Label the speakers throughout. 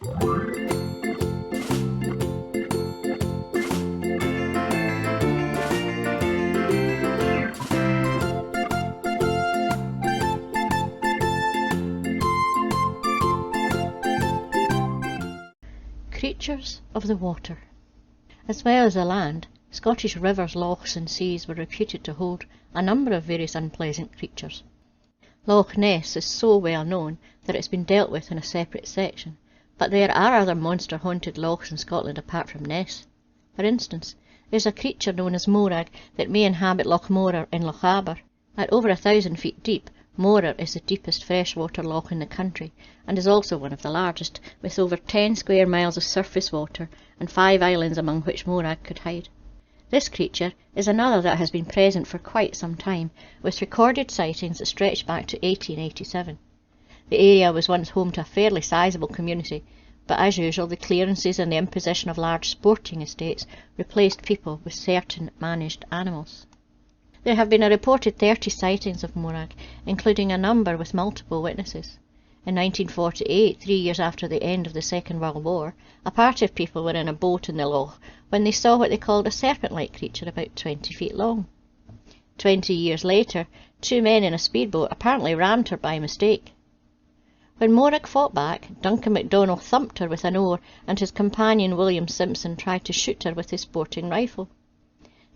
Speaker 1: Creatures of the water. As well as the land, Scottish rivers, lochs and seas were reputed to hold a number of various unpleasant creatures. Loch Ness is so well known that it's been dealt with in a separate section, but there are other monster-haunted lochs in Scotland apart from Ness. For instance, there's a creature known as Morag that may inhabit Loch Morar in Lochaber. At over 1,000 feet deep, Morar is the deepest freshwater loch in the country, and is also one of the largest, with over 10 square miles of surface water and 5 islands among which Morag could hide. This creature is another that has been present for quite some time, with recorded sightings that stretch back to 1887. The area was once home to a fairly sizable community, but as usual the clearances and the imposition of large sporting estates replaced people with certain managed animals. There have been a reported 30 sightings of Morag, including a number with multiple witnesses. In 1948, 3 years after the end of the Second World War, a party of people were in a boat in the loch when they saw what they called a serpent-like creature about 20 feet long. 20 years later, 2 men in a speedboat apparently rammed her by mistake. When Morag fought back, Duncan MacDonald thumped her with an oar, and his companion William Simpson tried to shoot her with his sporting rifle.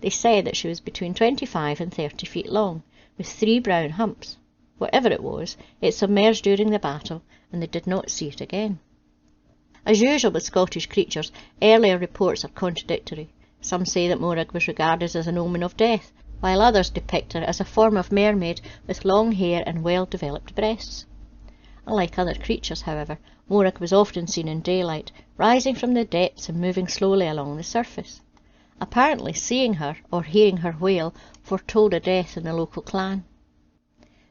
Speaker 1: They said that she was between 25 and 30 feet long, with 3 brown humps. Whatever it was, it submerged during the battle, and they did not see it again. As usual with Scottish creatures, earlier reports are contradictory. Some say that Morag was regarded as an omen of death, while others depict her as a form of mermaid with long hair and well-developed breasts. Unlike other creatures, however, Morag was often seen in daylight, rising from the depths and moving slowly along the surface. Apparently seeing her or hearing her wail foretold a death in the local clan.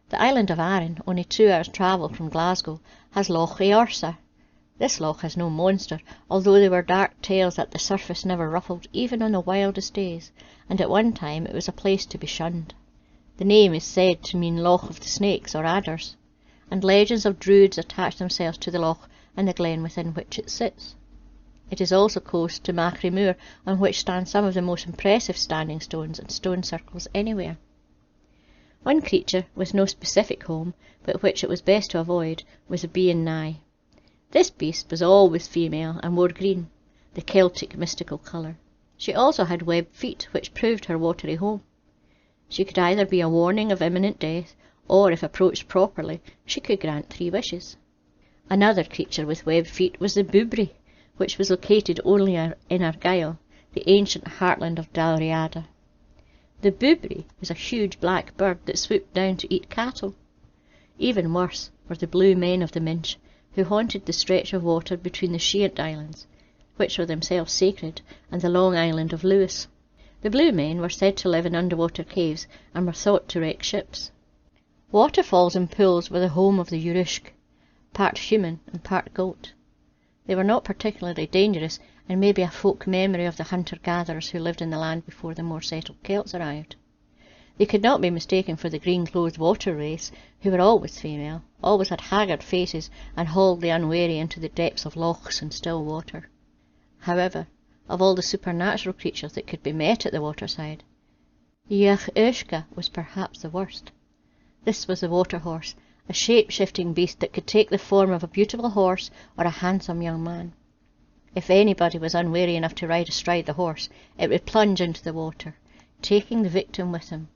Speaker 1: The island of Arran, only 2 hours' travel from Glasgow, has Loch Eorsa. This loch has no monster, although there were dark tales that the surface never ruffled even on the wildest days, and at one time it was a place to be shunned. The name is said to mean Loch of the Snakes or Adders, and legends of druids attach themselves to the loch and the glen within which it sits. It is also close to Machrie Moor, on which stand some of the most impressive standing stones and stone circles anywhere. One creature, with no specific home, but which it was best to avoid, was a Bean Nye. This beast was always female and wore green, the Celtic mystical colour. She also had webbed feet, which proved her watery home. She could either be a warning of imminent death, or, if approached properly, she could grant 3 wishes. Another creature with webbed feet was the Boobrie, which was located only in Argyll, the ancient heartland of Dalriada. The Boobrie was a huge black bird that swooped down to eat cattle. Even worse were the blue men of the Minch, who haunted the stretch of water between the Sheant Islands, which were themselves sacred, and the long island of Lewis. The blue men were said to live in underwater caves, and were thought to wreck ships. Waterfalls and pools were the home of the Urushk, part human and part goat. They were not particularly dangerous, and may be a folk memory of the hunter-gatherers who lived in the land before the more settled Celts arrived. They could not be mistaken for the green-clothed water race, who were always female, always had haggard faces, and hauled the unwary into the depths of lochs and still water. However, of all the supernatural creatures that could be met at the waterside, Ych Ushka was perhaps the worst. This was the water-horse, a shape-shifting beast that could take the form of a beautiful horse or a handsome young man. If anybody was unwary enough to ride astride the horse, it would plunge into the water, taking the victim with him,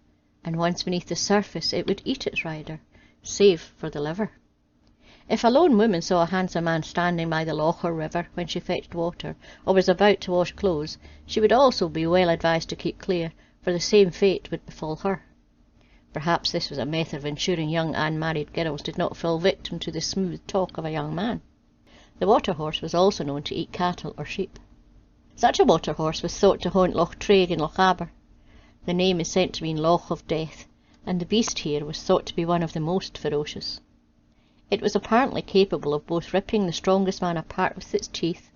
Speaker 1: and once beneath the surface it would eat its rider, save for the liver. If a lone woman saw a handsome man standing by the loch or river when she fetched water, or was about to wash clothes, she would also be well advised to keep clear, for the same fate would befall her. Perhaps this was a method of ensuring young unmarried girls did not fall victim to the smooth talk of a young man. The water-horse was also known to eat cattle or sheep. Such a water-horse was thought to haunt Loch Traig in Lochaber. The name is said to mean Loch of Death, and the beast here was thought to be one of the most ferocious. It was apparently capable of both ripping the strongest man apart with its teeth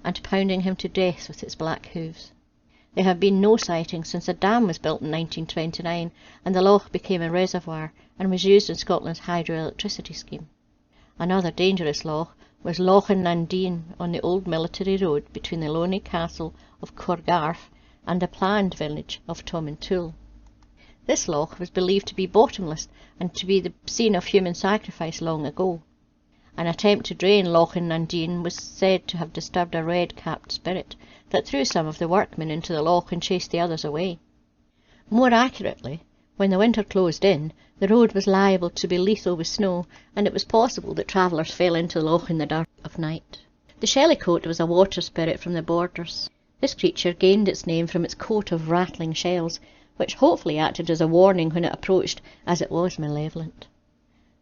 Speaker 1: and pounding him to death with its black hooves. There have been no sightings since a dam was built in 1929 and the loch became a reservoir and was used in Scotland's hydroelectricity scheme. Another dangerous loch was Loch Nandine on the old military road between the lonely castle of Corgarth and the planned village of Tomintoul. This loch was believed to be bottomless and to be the scene of human sacrifice long ago. An attempt to drain Loch Nandine was said to have disturbed a red-capped spirit that threw some of the workmen into the loch and chased the others away. More accurately, when the winter closed in, the road was liable to be lethal with snow, and it was possible that travellers fell into the loch in the dark of night. The shellycoat was a water spirit from the borders. This creature gained its name from its coat of rattling shells, which hopefully acted as a warning when it approached, as it was malevolent.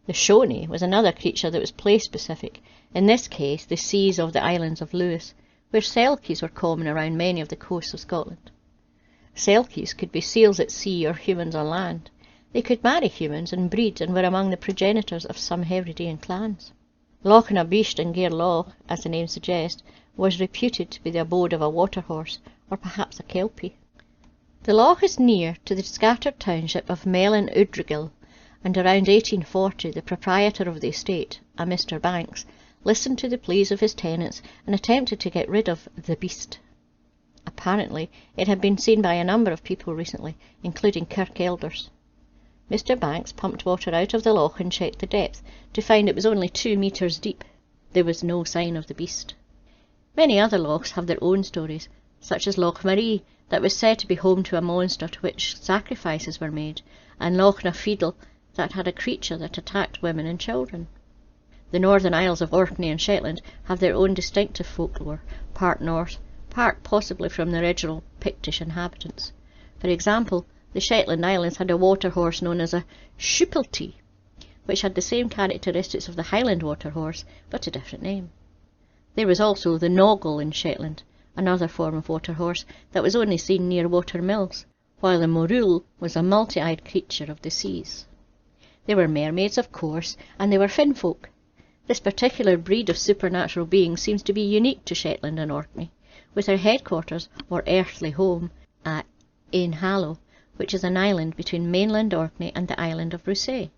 Speaker 1: The Shoney was another creature that was place-specific, in this case the seas of the islands of Lewis, where selkies were common around many of the coasts of Scotland. Selkies could be seals at sea or humans on land. They could marry humans and breed, and were among the progenitors of some Hebridean clans. Loch na Beast in Gairloch, as the name suggests, was reputed to be the abode of a water-horse, or perhaps a kelpie. The loch is near to the scattered township of Melin Udrigil, and around 1840 the proprietor of the estate, a Mr. Banks, listened to the pleas of his tenants and attempted to get rid of the beast. Apparently it had been seen by a number of people recently, including kirk elders. Mr. Banks pumped water out of the loch and checked the depth, to find it was only 2 metres deep. There was no sign of the beast. Many other lochs have their own stories, such as Loch Marie, that was said to be home to a monster to which sacrifices were made, and Loch na Fiddle, that had a creature that attacked women and children. The Northern Isles of Orkney and Shetland have their own distinctive folklore, part Norse, part possibly from the original Pictish inhabitants. For example, the Shetland Islands had a water-horse known as a Schupelty, which had the same characteristics of the Highland water-horse, but a different name. There was also the Noggle in Shetland, another form of water-horse that was only seen near water-mills, while the Morule was a multi-eyed creature of the seas. There were mermaids, of course, and there were Finfolk. This particular breed of supernatural beings seems to be unique to Shetland and Orkney, with their headquarters, or earthly home, at Ainhallow, which is an island between mainland Orkney and the island of Rousay.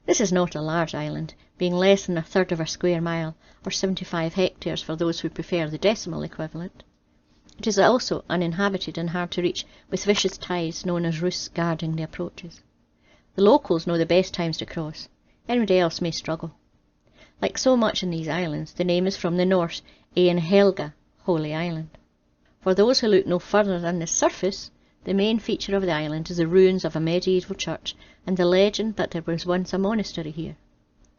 Speaker 1: This is not a large island, being less than 1/3 of a square mile, or 75 hectares for those who prefer the decimal equivalent. It is also uninhabited and hard to reach, with vicious tides known as roosts guarding the approaches. The locals know the best times to cross. Anybody else may struggle. Like so much in these islands, the name is from the Norse Ein Helga, Holy Island. For those who look no further than the surface, the main feature of the island is the ruins of a medieval church and the legend that there was once a monastery here.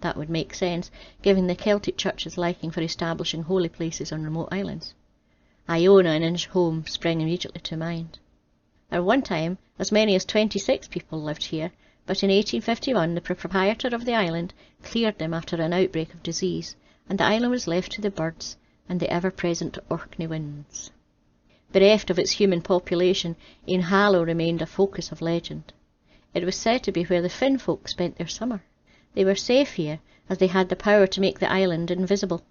Speaker 1: That would make sense, given the Celtic Church's liking for establishing holy places on remote islands. Iona and Inchholm spring immediately to mind. At one time, as many as 26 people lived here, but in 1851 the proprietor of the island cleared them after an outbreak of disease, and the island was left to the birds and the ever-present Orkney winds. Bereft of its human population, Ainhallow remained a focus of legend. It was said to be where the Finfolk spent their summer. They were safe here, as they had the power to make the island invisible.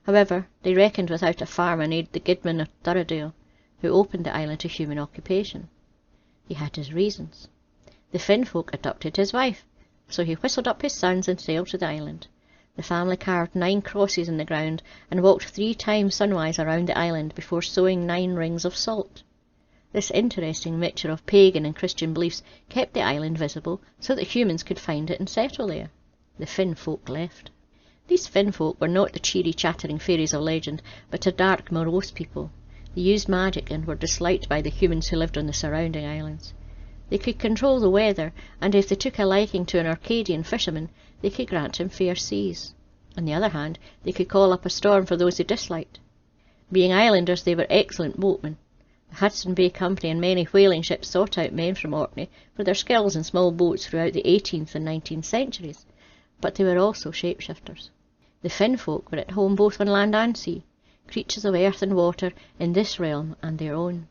Speaker 1: However, they reckoned without a farmer named the Guidman of Thurradale, who opened the island to human occupation. He had his reasons. The Finfolk adopted his wife, so he whistled up his sons and sailed to the island. The family carved 9 crosses in the ground and walked 3 times sunwise around the island before sowing 9 rings of salt. This interesting mixture of pagan and Christian beliefs kept the island visible so that humans could find it and settle there. The Finfolk left. These Finfolk were not the cheery chattering fairies of legend, but a dark, morose people. They used magic and were disliked by the humans who lived on the surrounding islands. They could control the weather, and if they took a liking to an Arcadian fisherman, they could grant him fair seas. On the other hand, they could call up a storm for those they disliked. Being islanders, they were excellent boatmen. The Hudson Bay Company and many whaling ships sought out men from Orkney for their skills in small boats throughout the 18th and 19th centuries, but they were also shapeshifters. The Finfolk were at home both on land and sea, creatures of earth and water in this realm and their own.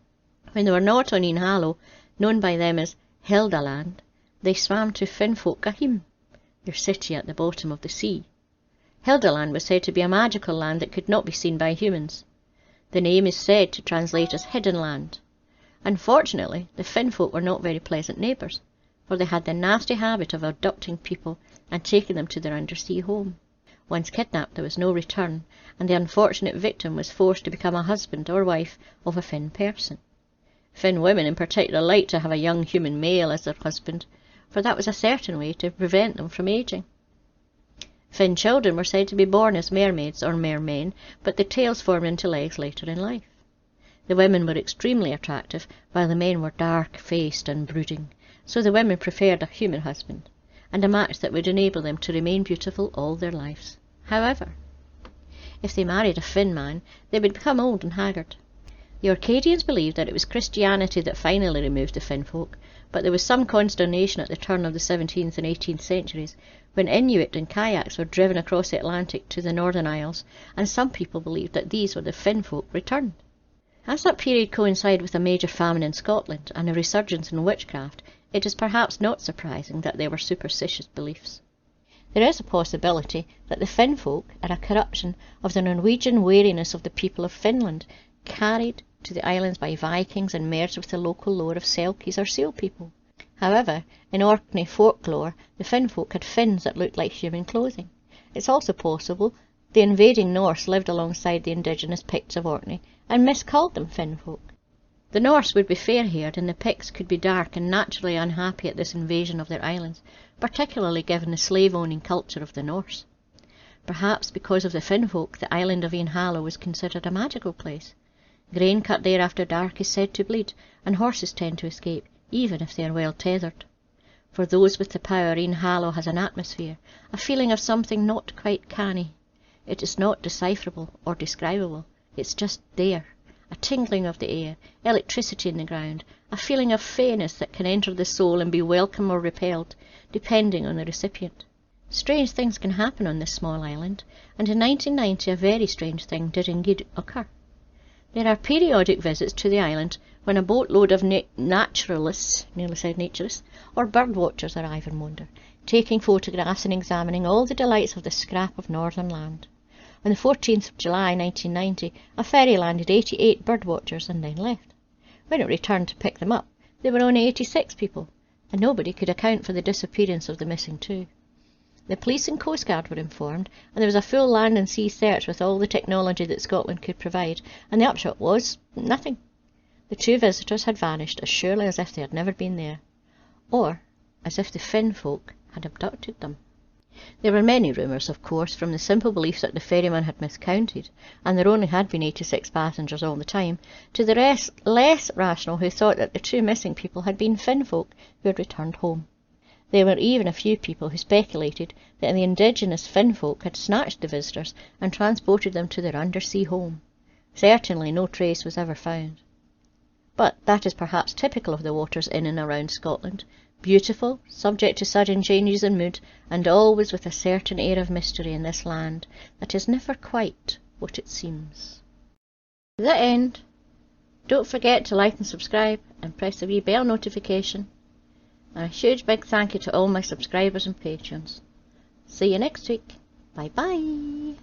Speaker 1: When they were not on Ainhallow, known by them as Heldaland, they swam to Finfolk Gahim, their city at the bottom of the sea. Heldaland was said to be a magical land that could not be seen by humans. The name is said to translate as hidden land. Unfortunately, the Finfolk were not very pleasant neighbours, for they had the nasty habit of abducting people and taking them to their undersea home. Once kidnapped, there was no return, and the unfortunate victim was forced to become a husband or wife of a Finn person. Finn women in particular liked to have a young human male as their husband, for that was a certain way to prevent them from aging. Finn children were said to be born as mermaids or mermen, but the tails formed into legs later in life. The women were extremely attractive, while the men were dark-faced and brooding, so the women preferred a human husband, and a match that would enable them to remain beautiful all their lives. However, if they married a Finn man, they would become old and haggard. The Orcadians believed that it was Christianity that finally removed the Finn folk, but there was some consternation at the turn of the 17th and 18th centuries when Inuit and kayaks were driven across the Atlantic to the Northern Isles, and some people believed that these were the Finn folk returned. As that period coincided with a major famine in Scotland and a resurgence in witchcraft, it is perhaps not surprising that there were superstitious beliefs. There is a possibility that the Finn folk are a corruption of the Norwegian wariness of the people of Finland, carried to the islands by Vikings and merged with the local lore of Selkies or Seal people. However, in Orkney folklore, the Finn folk had fins that looked like human clothing. It's also possible the invading Norse lived alongside the indigenous Picts of Orkney and miscalled them Finn folk. The Norse would be fair-haired and the Picts could be dark and naturally unhappy at this invasion of their islands, particularly given the slave-owning culture of the Norse. Perhaps because of the Finn folk, the island of Inhallow was considered a magical place. Grain cut there after dark is said to bleed, and horses tend to escape, even if they are well tethered. For those with the power, Inhallow has an atmosphere, a feeling of something not quite canny. It is not decipherable or describable, it's just there, a tingling of the air, electricity in the ground, a feeling of fairness that can enter the soul and be welcome or repelled, depending on the recipient. Strange things can happen on this small island, and in 1990 a very strange thing did indeed occur. There are periodic visits to the island when a boatload of naturalists, nearly said naturists, or bird watchers arrive and wander, taking photographs and examining all the delights of the scrap of northern land. On the 14th of July 1990, a ferry landed 88 bird watchers and then left. When it returned to pick them up, there were only 86 people, and nobody could account for the disappearance of the missing two. The police and Coast Guard were informed, and there was a full land and sea search with all the technology that Scotland could provide, and the upshot was nothing. The two visitors had vanished as surely as if they had never been there, or as if the Finn folk had abducted them. There were many rumours, of course, from the simple belief that the ferryman had miscounted, and there only had been 86 passengers all the time, to the rest less rational who thought that the two missing people had been Finn folk who had returned home. There were even a few people who speculated that the indigenous Finn folk had snatched the visitors and transported them to their undersea home. Certainly no trace was ever found. But that is perhaps typical of the waters in and around Scotland, beautiful, subject to sudden changes in mood, and always with a certain air of mystery in this land that is never quite what it seems. To that end, don't forget to like and subscribe and press the wee bell notification. And a huge big thank you to all my subscribers and patrons. See you next week. Bye bye.